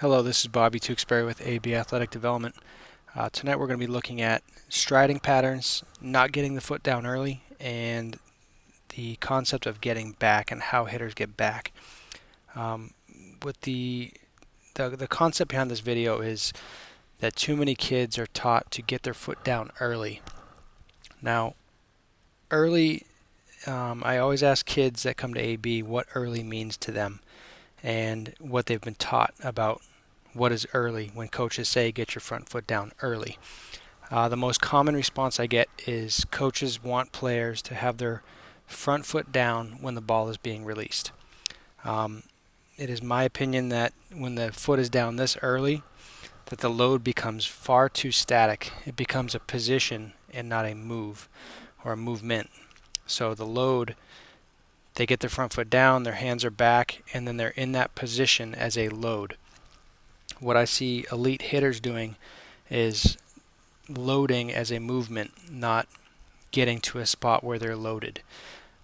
Hello, this is Bobby Tewksbury with AB Athletic Development. Tonight we're going to be looking at striding patterns, not getting the foot down early, and the concept of getting back and how hitters get back. With the concept behind this video is that too many kids are taught to get their foot down early. Now, early, I always ask kids that come to AB what early means to them and what they've been taught about what is early when coaches say get your front foot down early. The most common response I get is coaches want players to have their front foot down when the ball is being released. It is my opinion that when the foot is down this early, that the load becomes far too static. It becomes a position and not a move or a movement. So the load, they get their front foot down, their hands are back, and then they're in that position as a load. What I see elite hitters doing is loading as a movement, not getting to a spot where they're loaded.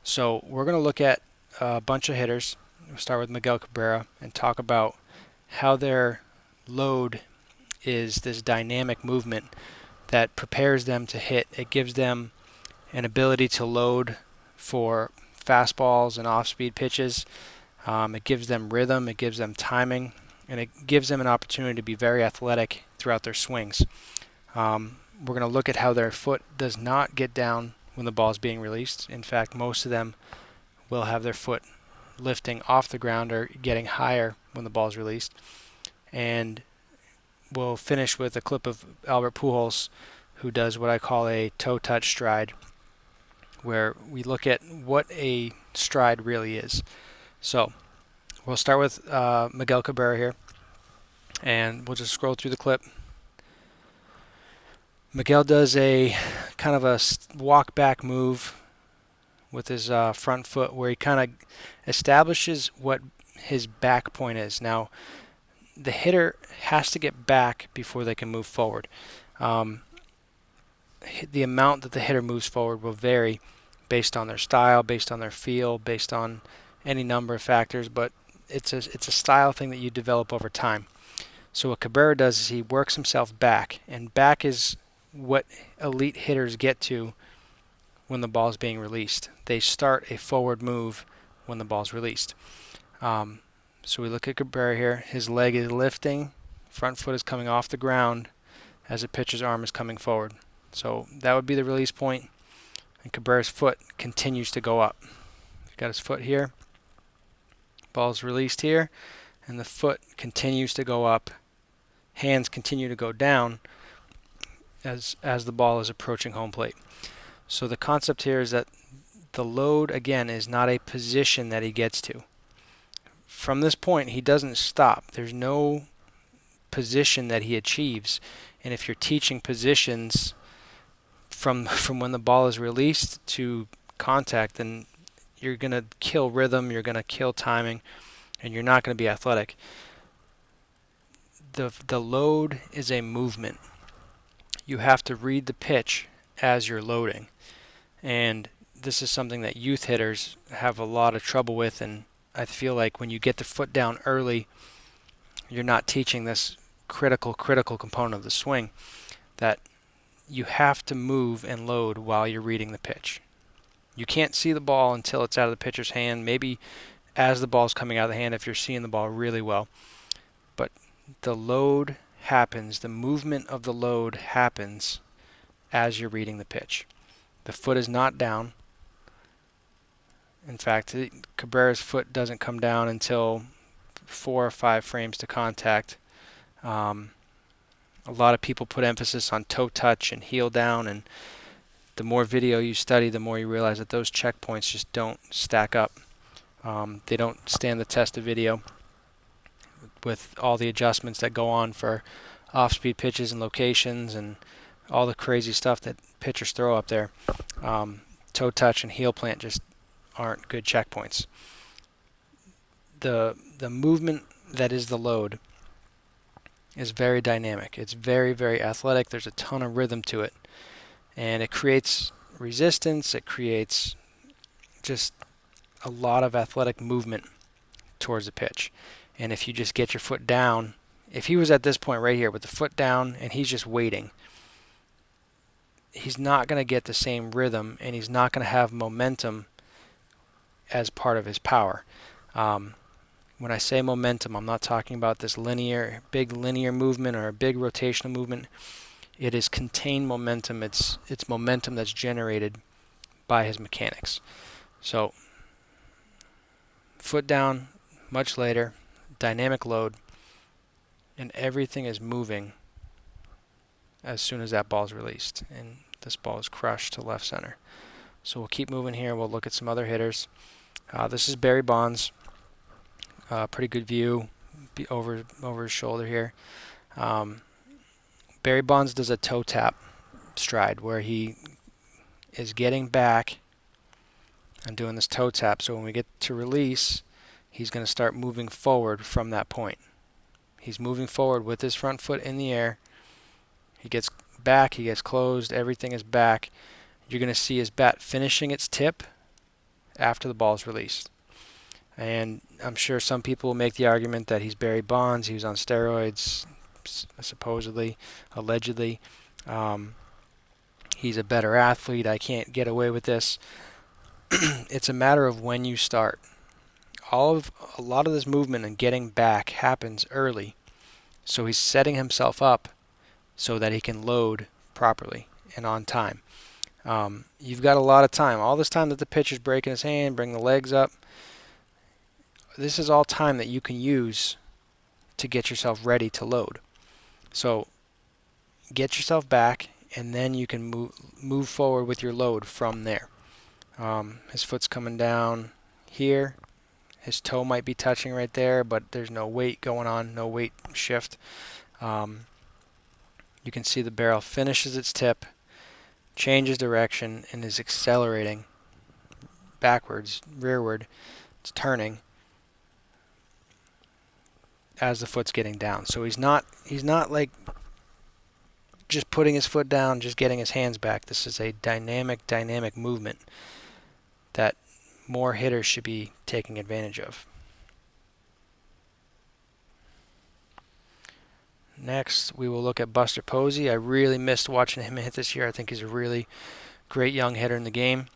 So we're going to look at a bunch of hitters. We'll start with Miguel Cabrera and talk about how their load is this dynamic movement that prepares them to hit. It gives them an ability to load for fastballs and off-speed pitches. It gives them rhythm, it gives them timing, and it gives them an opportunity to be very athletic throughout their swings. We're going to look at how their foot does not get down when the ball is being released. In fact, most of them will have their foot lifting off the ground or getting higher when the ball is released. And we'll finish with a clip of Albert Pujols, who does what I call a toe touch stride, where we look at what a stride really is. So we'll start with Miguel Cabrera here, and we'll just scroll through the clip. Miguel does a kind of a walk back move with his front foot where he kind of establishes what his back point is. Now, the hitter has to get back before they can move forward. The amount that the hitter moves forward will vary based on their style, based on their feel, based on any number of factors, but it's a style thing that you develop over time. So what Cabrera does is he works himself back, and back is what elite hitters get to when the ball is being released. They start a forward move when the ball is released. So we look at Cabrera here. His leg is lifting, front foot is coming off the ground as the pitcher's arm is coming forward. So that would be the release point, and Cabrera's foot continues to go up. He's got his foot here, ball's released here, and the foot continues to go up. Hands continue to go down as the ball is approaching home plate. So the concept here is that the load, again, is not a position that he gets to. From this point, he doesn't stop. There's no position that he achieves. And if you're teaching positions from when the ball is released to contact, then you're going to kill rhythm, you're going to kill timing, and you're not going to be athletic. The load is a movement. You have to read the pitch as you're loading. And this is something that youth hitters have a lot of trouble with, and I feel like when you get the foot down early, you're not teaching this critical component of the swing, that you have to move and load while you're reading the pitch. You can't see the ball until it's out of the pitcher's hand, maybe as the ball's coming out of the hand if you're seeing the ball really well. But the load happens, the movement of the load happens as you're reading the pitch. The foot is not down. In fact, Cabrera's foot doesn't come down until 4 or 5 frames to contact. A lot of people put emphasis on toe touch and heel down, and the more video you study, the more you realize that those checkpoints just don't stack up. They don't stand the test of video with all the adjustments that go on for off-speed pitches and locations and all the crazy stuff that pitchers throw up there. Toe touch and heel plant just aren't good checkpoints. The movement that is the load is very dynamic. It's very, very athletic. There's a ton of rhythm to it. And it creates resistance. It creates just a lot of athletic movement towards the pitch. And if you just get your foot down, If he was at this point right here with the foot down and he's just waiting, he's not going to get the same rhythm, and he's not going to have momentum as part of his power. When I say momentum, I'm not talking about this big linear movement or a big rotational movement. It is contained momentum. It's momentum that's generated by his mechanics. So foot down, much later, dynamic load, and everything is moving as soon as that ball is released. And this ball is crushed to left center. So we'll keep moving here. We'll look at some other hitters. This is Barry Bonds. Pretty good view over his shoulder here. Barry Bonds does a toe tap stride where he is getting back and doing this toe tap. So when we get to release, he's going to start moving forward from that point. He's moving forward with his front foot in the air. He gets back, he gets closed, everything is back. You're going to see his bat finishing its tip after the ball is released. And I'm sure some people will make the argument that he's Barry Bonds, he was on steroids, supposedly, allegedly. He's a better athlete, I can't get away with this. It's a matter of when you start. A lot of this movement and getting back happens early, so he's setting himself up so that he can load properly and on time. You've got a lot of time. All this time that the pitcher's breaking his hand, bring the legs up, this is all time that you can use to get yourself ready to load. So get yourself back, and then you can move forward with your load from there. His foot's coming down here. His toe might be touching right there, but there's no weight going on, no weight shift. You can see the barrel finishes its tip, changes direction, and is accelerating backwards, rearward. It's turning as the foot's getting down. So he's not like just putting his foot down, just getting his hands back. This is a dynamic movement that more hitters should be taking advantage of. Next, we will look at Buster Posey. I really missed watching him hit this year. I think he's a really great young hitter in the game.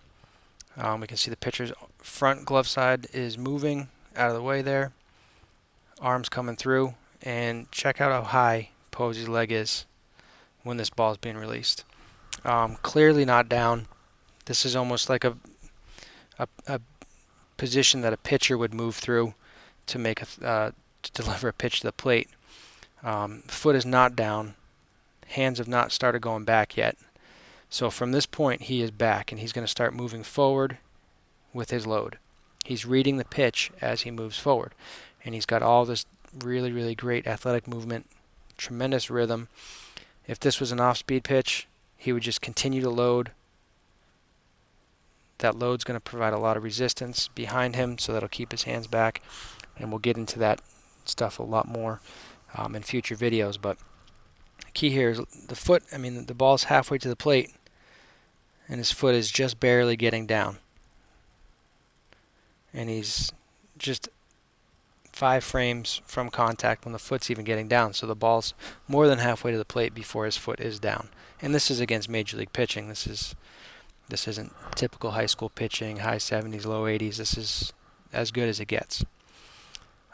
We can see the pitcher's front glove side is moving out of the way there. Arms coming through, and check out how high Posey's leg is when this ball is being released. Clearly not down. This is almost like a position that a pitcher would move through to make to deliver a pitch to the plate. Foot is not down. Hands have not started going back yet. So from this point, he is back, and he's going to start moving forward with his load. He's reading the pitch as he moves forward, and he's got all this really great athletic movement, tremendous rhythm. If this was an off-speed pitch, he would just continue to load. That load's going to provide a lot of resistance behind him, so that'll keep his hands back, and we'll get into that stuff a lot more in future videos. But the key here is the foot. I mean, the ball's halfway to the plate, and his foot is just barely getting down, and he's just 5 frames from contact when the foot's even getting down. So the ball's more than halfway to the plate before his foot is down. And this is against Major League pitching. This isn't typical high school pitching, high 70s, low 80s. This is as good as it gets.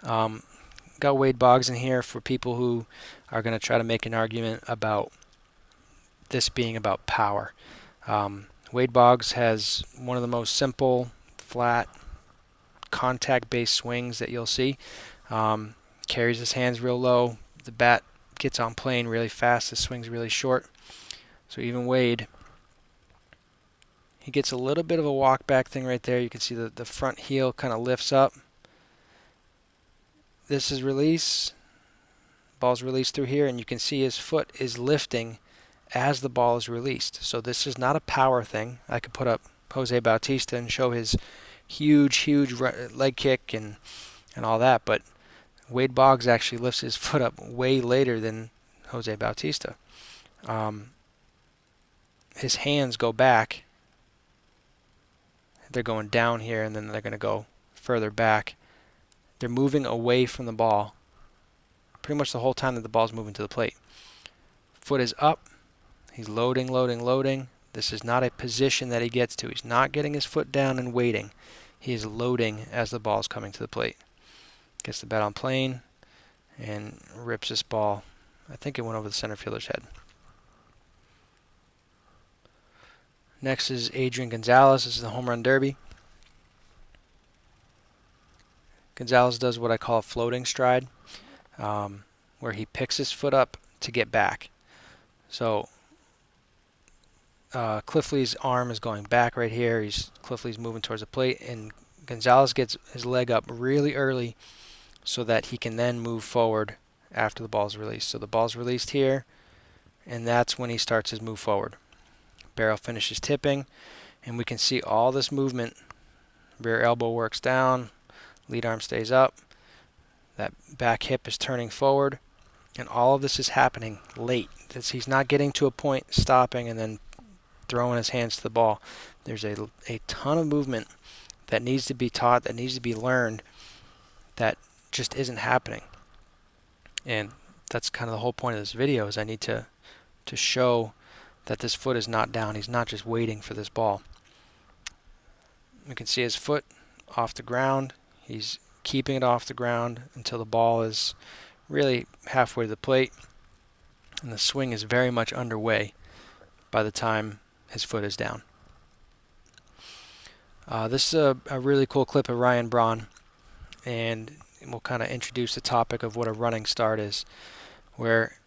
Got Wade Boggs in here for people who are going to try to make an argument about this being about power. Wade Boggs has one of the most simple, flat, contact-based swings that you'll see. Carries his hands real low. The bat gets on plane really fast. The swing's really short. So even Wade, he gets a little bit of a walk back thing right there. You can see the front heel kind of lifts up. This is release. Ball's released through here, and you can see his foot is lifting as the ball is released. So this is not a power thing. I could put up Jose Bautista and show his huge leg kick and all that, but Wade Boggs actually lifts his foot up way later than Jose Bautista. His hands go back. They're going down here, and then they're going to go further back. They're moving away from the ball pretty much the whole time that the ball's moving to the plate. Foot is up. He's loading, loading, loading. This is not a position that he gets to. He's not getting his foot down and waiting. He is loading as the ball is coming to the plate. Gets the bat on plane and rips this ball. I think it went over the center fielder's head. Next is Adrian Gonzalez. This is the home run derby. Gonzalez does what I call a floating stride, where he picks his foot up to get back. So Cliffley's arm is going back right here. Cliffley's moving towards the plate, and Gonzalez gets his leg up really early so that he can then move forward after the ball's released. So the ball's released here, and that's when he starts his move forward. Barrel finishes tipping, and we can see all this movement. Rear elbow works down, lead arm stays up, that back hip is turning forward, and all of this is happening late. He's not getting to a point, stopping, and then throwing his hands to the ball. There's a ton of movement that needs to be taught, that needs to be learned, that just isn't happening. And that's kind of the whole point of this video, is I need to show that this foot is not down. He's not just waiting for this ball. You can see his foot off the ground. He's keeping it off the ground until the ball is really halfway to the plate, and the swing is very much underway by the time his foot is down. This is a really cool clip of Ryan Braun, and we'll kind of introduce the topic of what a running start is, where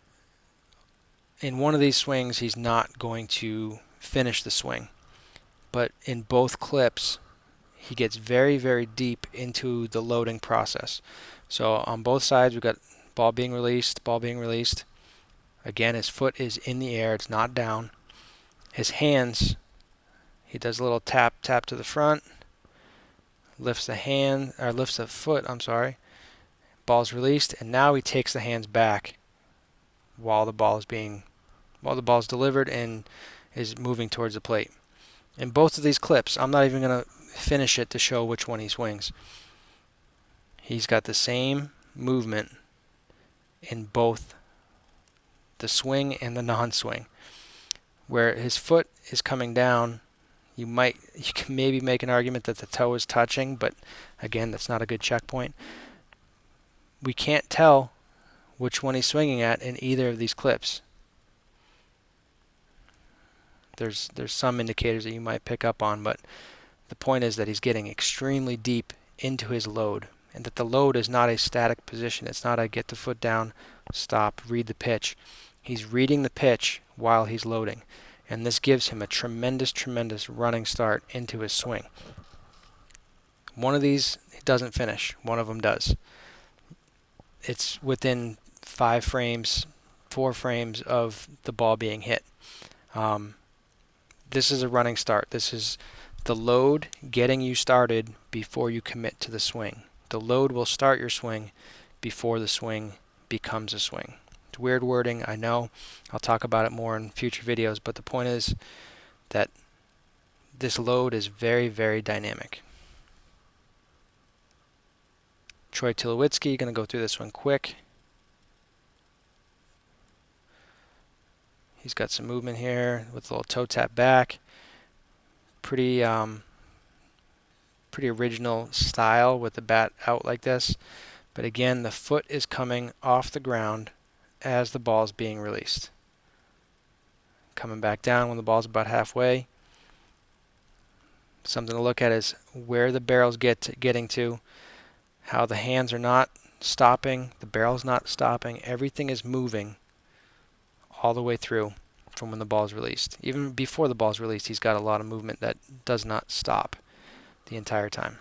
in one of these swings he's not going to finish the swing, but in both clips he gets very, very deep into the loading process. So on both sides we've got ball being released, ball being released. Again, his foot is in the air, it's not down. His hands, he does a little tap to the front, lifts the foot, ball's released, and now he takes the hands back while the ball is delivered and is moving towards the plate. In both of these clips, I'm not even going to finish it to show which one he swings. He's got the same movement in both the swing and the non-swing. Where his foot is coming down, you can maybe make an argument that the toe is touching, but again, that's not a good checkpoint. We can't tell which one he's swinging at in either of these clips. There's some indicators that you might pick up on, but the point is that he's getting extremely deep into his load, and that the load is not a static position. It's not a get the foot down, stop, read the pitch. He's reading the pitch while he's loading, and this gives him a tremendous, tremendous running start into his swing. One of these doesn't finish. One of them does. It's within 4 frames of the ball being hit. This is a running start. This is the load getting you started before you commit to the swing. The load will start your swing before the swing becomes a swing. It's weird wording, I know. I'll talk about it more in future videos, but the point is that this load is very, very dynamic. Troy Tulowitzki, going to go through this one quick. He's got some movement here with a little toe tap back. Pretty original style with the bat out like this. But again, the foot is coming off the ground as the ball is being released. Coming back down when the ball's about halfway. Something to look at is where the barrel's getting to, how the hands are not stopping, the barrel's not stopping, everything is moving all the way through from when the ball is released. Even before the ball is released, he's got a lot of movement that does not stop the entire time.